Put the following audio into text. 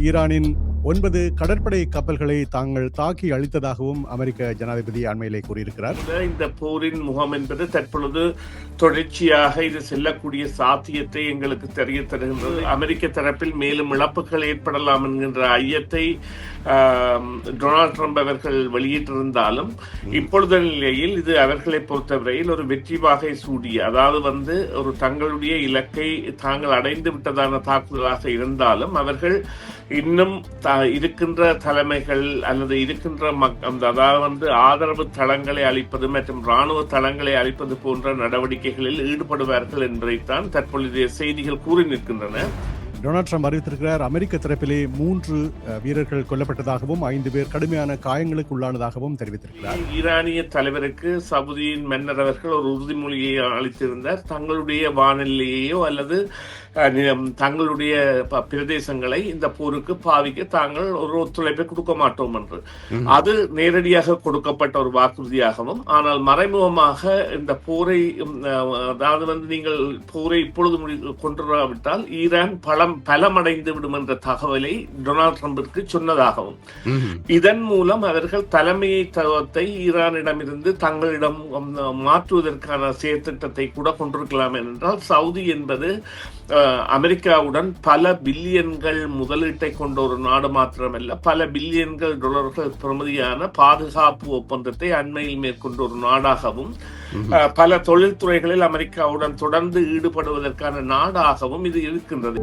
ஈரானின் 9 கடற்படை கப்பல்களை தாங்கள் தாக்கி அழித்ததாகவும் அமெரிக்க ஜனாதிபதி அண்மையிலே கூறியிருக்கிறார். இந்த போரின் முகம் என்பது தற்பொழுது தொடர்ச்சியாக இது செல்லக்கூடிய சாத்தியத்தை எங்களுக்கு தெரிய தருகின்றது. அமெரிக்க தரப்பில் மேலும் இழப்புகள் ஏற்படலாம் என்கின்ற ஐயத்தை டொனால்ட் ட்ரம்ப் அவர்கள் வெளியிட்டிருந்தாலும் இப்பொழுது நிலையில் இது அவர்களை பொறுத்தவரையில் ஒரு வெற்றி வாகை சூடிய, அதாவது ஒரு தங்களுடைய இலக்கை தாங்கள் அடைந்து விட்டதான தாக்குதலாக இருந்தாலும் அவர்கள் இன்னும் இருக்கின்ற தலைமைகள் அல்லது இருக்கின்ற அதாவது ஆதரவு தளங்களை அளிப்பது மற்றும் இராணுவ தளங்களை அளிப்பது போன்ற நடவடிக்கைகளில் ஈடுபடுவார்கள் என்பதைத்தான் தற்பொழுதைய செய்திகள் கூறி நிற்கின்றன. டொனால்ட் ட்ரம்ப் அறிவித்திருக்கிறார், அமெரிக்க தரப்பிலே 3 வீரர்கள் கொல்லப்பட்டதாகவும் 5 பேர் கடுமையான காயங்களுக்கு உள்ளானதாகவும் தெரிவித்திருக்கிறார். ஈரானிய தலைவருக்கு சவுதியின் மன்னர் அவர்கள் ஒரு உறுதிமொழியை அளித்திருந்தார், தங்களுடைய வானிலையோ அல்லது தங்களுடைய பிரதேசங்களை இந்த போருக்கு பாவிக்க தாங்கள் ஒரு ஒத்துழைப்பை கொடுக்க மாட்டோம் என்று. அது நேரடியாக கொடுக்கப்பட்ட ஒரு வாக்குறுதியாகவும், ஆனால் மறைமுகமாக இந்த போரை அதாவது நீங்கள் போரை இப்பொழுது கொண்டுவிட்டால் ஈரான் பலமடைந்து விடும் என்ற தகவலை டொனால்ட் ட்ரம்பிற்கு சொன்னதாகவும், இதன் மூலம் அவர்கள் தலைமைத்துவத்தை ஈரானிடமிருந்து தங்களிடம் மாற்றுவதற்கான செயற்திட்டத்தை கூட கொண்டிருக்கலாம். என்றால் சவுதி என்பது அமெரிக்காவுடன் பல பில்லியன்கள் முதலீட்டை கொண்ட ஒரு நாடு மாத்திரமல்ல, பல பில்லியன்கள் டாலர்கள் பெறுமதியான பாதுகாப்பு ஒப்பந்தத்தை அண்மையில் மேற்கொண்ட ஒரு நாடாகவும், பல தொழில்துறைகளில் அமெரிக்காவுடன் தொடர்ந்து ஈடுபடுவதற்கான நாடாகவும் இது இருக்கின்றது.